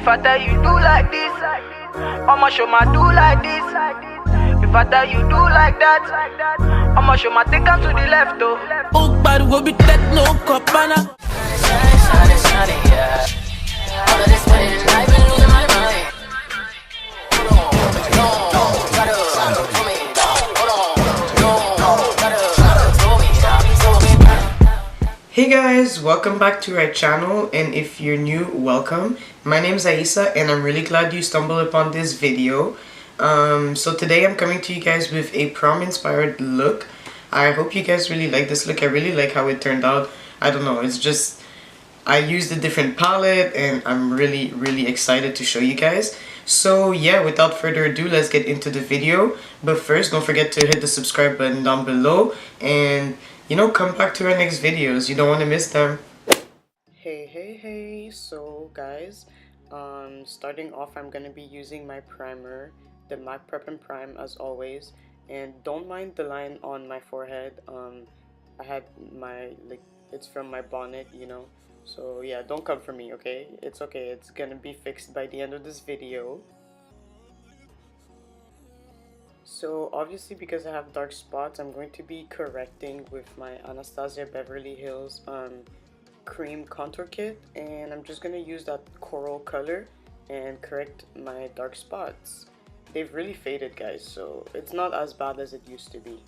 If I tell you do like this, I'ma show my do like this. If I tell you do like that, I'ma show my take on to the left though. Oh, bad will be that no copana. Yeah. All of this money, I've been losing my mind. Hey guys, welcome back to our channel, and if you're new, welcome. My name is Aisa and I'm really glad you stumbled upon this video. So today I'm coming to you guys with a prom inspired look. I hope you guys really like this look. I really like how it turned out. I don't know, it's just, I used a different palette and I'm really excited to show you guys. So yeah, without further ado, let's get into the video. But first, don't forget to hit the subscribe button down below and come back to our next videos. You don't want to miss them. Hey, so guys, starting off, I'm gonna be using my primer, the MAC Prep+Prime as always, and don't mind the line on my forehead. I had my, it's from my bonnet, so yeah, don't come for me, okay? It's okay, it's gonna be fixed by the end of this video. So obviously, because I have dark spots, I'm going to be correcting with my Anastasia Beverly Hills cream contour kit, and I'm just going to use that coral color and correct my dark spots. They've really faded, guys, so it's not as bad as it used to be.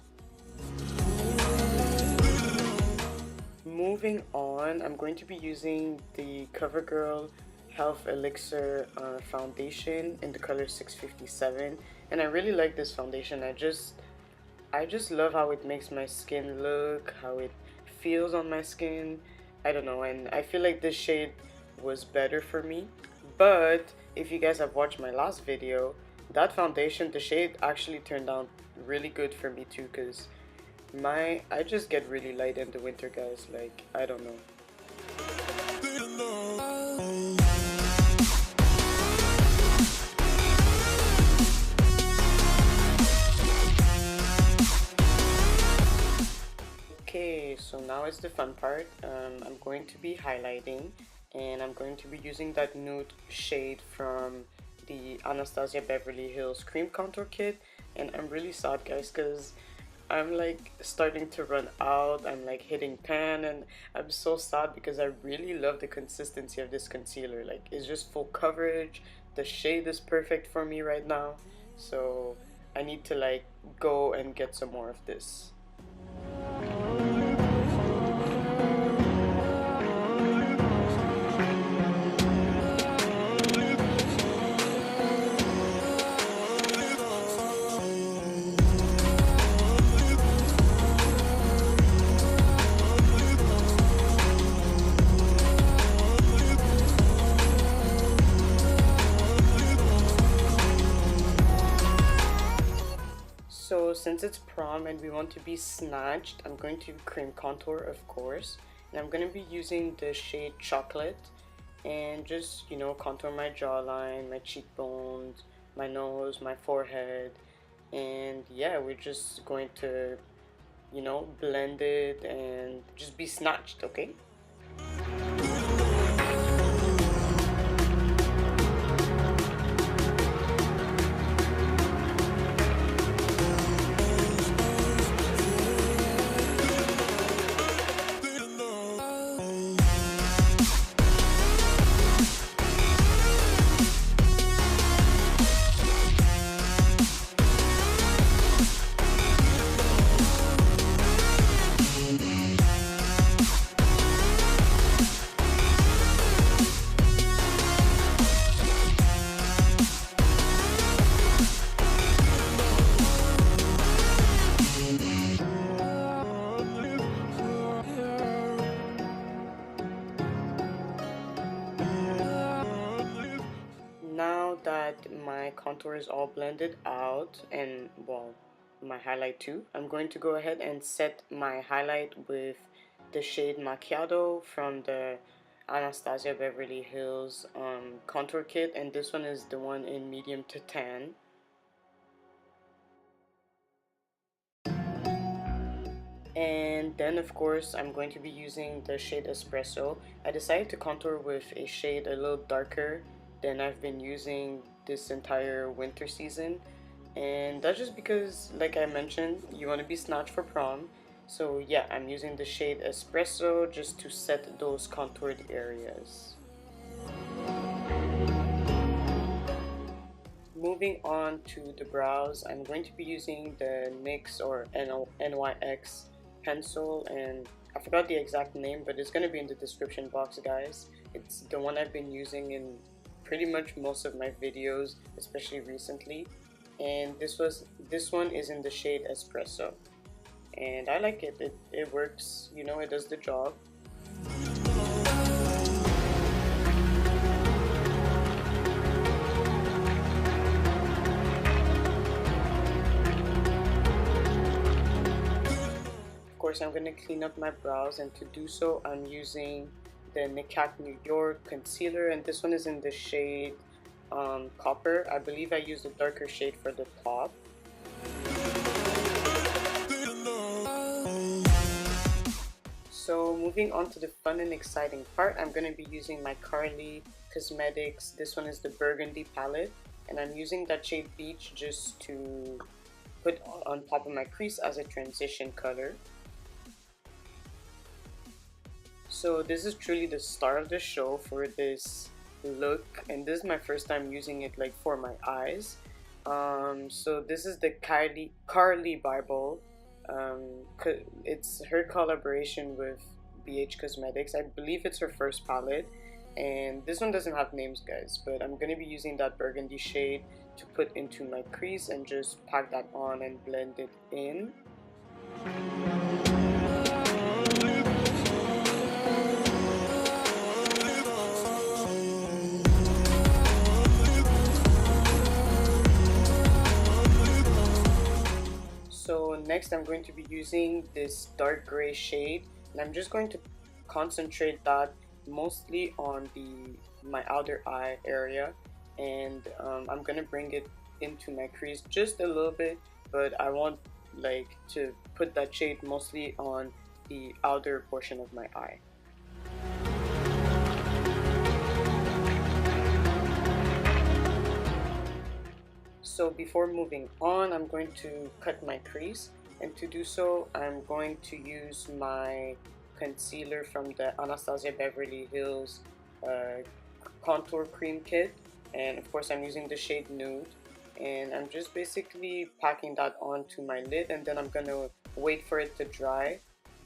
Moving on, I'm going to be using the Covergirl Health Elixir foundation in the color 657, and I really like this foundation. I just love how it makes my skin look, how it feels on my skin. I don't know, and I feel like this shade was better for me. But if you guys have watched my last video, that foundation, the shade actually turned out really good for me too, because I just get really light in the winter, guys. Like, I don't know. Okay, so now is the fun part. I'm going to be highlighting, and I'm going to be using that nude shade from the Anastasia Beverly Hills cream contour kit. And I'm really sad, guys, because I'm like starting to run out. I'm like hitting pan, and I'm so sad because I really love the consistency of this concealer. Like, it's just full coverage. The shade is perfect for me right now, so I need to like go and get some more of this. So since it's prom and we want to be snatched, I'm going to cream contour, of course, and I'm going to be using the shade Chocolate and just, contour my jawline, my cheekbones, my nose, my forehead, and yeah, we're just going to, blend it and just be snatched, okay? Now that my contour is all blended out, and well, my highlight too, I'm going to go ahead and set my highlight with the shade Macchiato from the Anastasia Beverly Hills contour kit, and this one is the one in medium to tan. And then of course I'm going to be using the shade Espresso. I decided to contour with a shade a little darker than I've been using this entire winter season. And that's just because, like I mentioned, you want to be snatched for prom. So yeah, I'm using the shade Espresso just to set those contoured areas. Moving on to the brows, I'm going to be using the NYX or NYX pencil, and I forgot the exact name, but it's going to be in the description box, guys. It's the one I've been using in pretty much most of my videos, especially recently. And this one is in the shade Espresso, and I like it. It works, you know, it does the job. Of course, I'm going to clean up my brows, and to do so I'm using the NICKAK New York concealer, and this one is in the shade Copper. I believe I used a darker shade for the top. So moving on to the fun and exciting part, I'm going to be using my Carli Cosmetics. This one is the Burgundy palette, and I'm using that shade Beach just to put on top of my crease as a transition color. So this is truly the star of the show for this look, and this is my first time using it like for my eyes. So this is the Carli Bybel. It's her collaboration with BH Cosmetics. I believe it's her first palette, and this one doesn't have names, guys, but I'm going to be using that burgundy shade to put into my crease and just pack that on and blend it in. So next I'm going to be using this dark gray shade, and I'm just going to concentrate that mostly on my outer eye area, and I'm going to bring it into my crease just a little bit, but I want like to put that shade mostly on the outer portion of my eye. So before moving on, I'm going to cut my crease, and to do so I'm going to use my concealer from the Anastasia Beverly Hills contour cream kit, and of course I'm using the shade Nude, and I'm just basically packing that onto my lid, and then I'm gonna wait for it to dry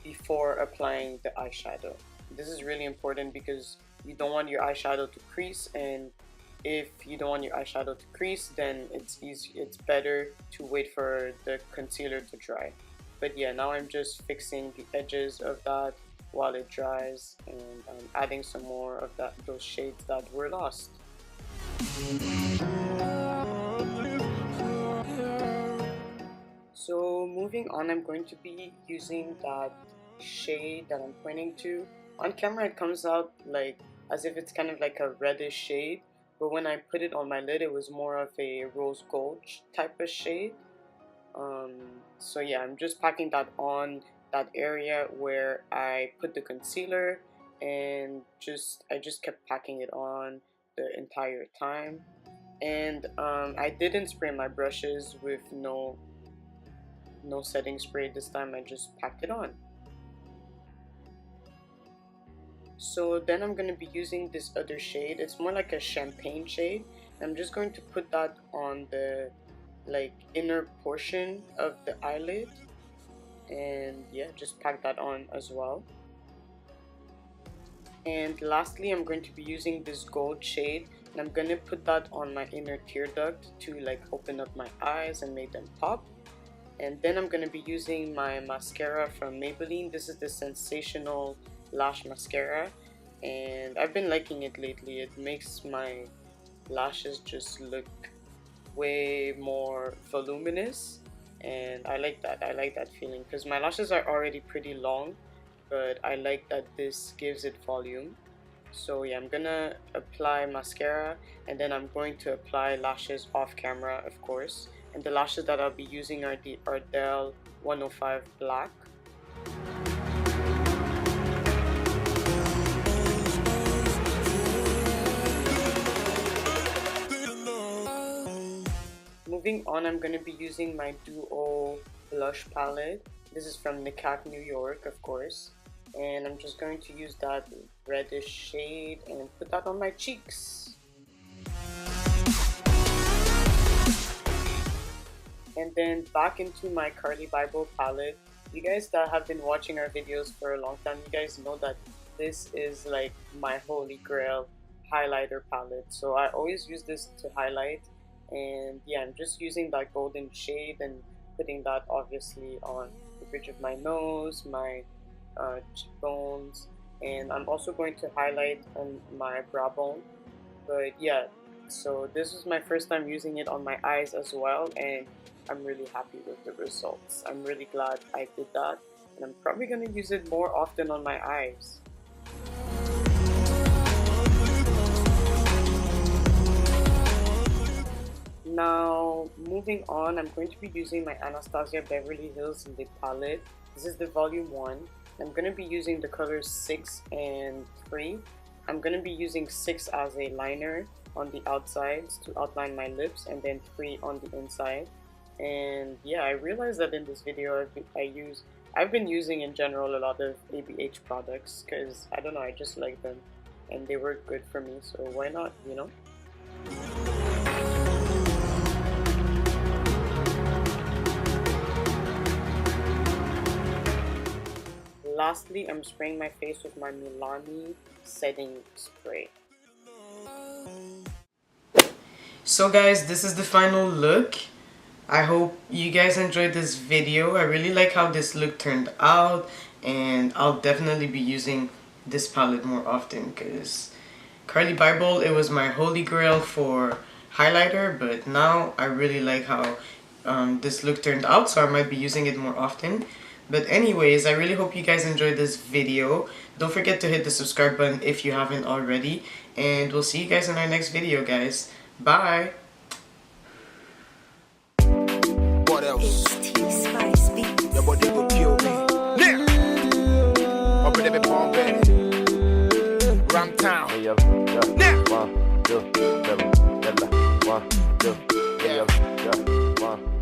before applying the eyeshadow. This is really important because you don't want your eyeshadow to crease, and if you don't want your eyeshadow to crease, then it's better to wait for the concealer to dry. But yeah, now I'm just fixing the edges of that while it dries, and I'm adding some more of those shades that were lost. So moving on, I'm going to be using that shade that I'm pointing to. On camera it comes out like as if it's kind of like a reddish shade, but when I put it on my lid it was more of a rose gold type of shade. So yeah, I'm just packing that on that area where I put the concealer, and I just kept packing it on the entire time. And I didn't spray my brushes with no setting spray this time. I just packed it on. So then I'm going to be using this other shade. It's more like a champagne shade. I'm just going to put that on the inner portion of the eyelid, and yeah, just pack that on as well. And lastly, I'm going to be using this gold shade, and I'm going to put that on my inner tear duct to open up my eyes and make them pop. And then I'm going to be using my mascara from Maybelline. This is the Sensational Lash Mascara, and I've been liking it lately. It makes my lashes just look way more voluminous, and I like that feeling because my lashes are already pretty long, but I like that this gives it volume. So yeah, I'm gonna apply mascara, and then I'm going to apply lashes off camera, of course. And the lashes that I'll be using are the Ardell 105 Black. moving on, I'm going to be using my Duo blush palette. This is from NICKAK New York, of course. And I'm just going to use that reddish shade and put that on my cheeks. And then back into my Carli Bybel palette. You guys that have been watching our videos for a long time, you guys know that this is like my holy grail highlighter palette. So I always use this to highlight, and yeah, I'm just using that golden shade and putting that obviously on the bridge of my nose, my cheekbones, and I'm also going to highlight on my brow bone. But yeah, so this is my first time using it on my eyes as well, and I'm really happy with the results. I'm really glad I did that, and I'm probably going to use it more often on my eyes. Now, moving on, I'm going to be using my Anastasia Beverly Hills Lip Palette. This is the volume 1. I'm going to be using the colors 6 and 3. I'm going to be using 6 as a liner on the outsides to outline my lips, and then 3 on the inside. And yeah, I realized that in this video I've been using in general a lot of ABH products because I don't know, I just like them and they work good for me, so why not, you know? Lastly, I'm spraying my face with my Milani setting spray. So guys, this is the final look. I hope you guys enjoyed this video. I really like how this look turned out, and I'll definitely be using this palette more often because Carli Bybel, it was my holy grail for highlighter, but now I really like how this look turned out, so I might be using it more often. But anyways, I really hope you guys enjoyed this video. Don't forget to hit the subscribe button if you haven't already, and we'll see you guys in our next video, guys. Bye! What else? Your body go kill me. Now, up in the Prom, baby. Ram town. Now. 1, 2, 3, 4, 1, 2, 3, 4, 1.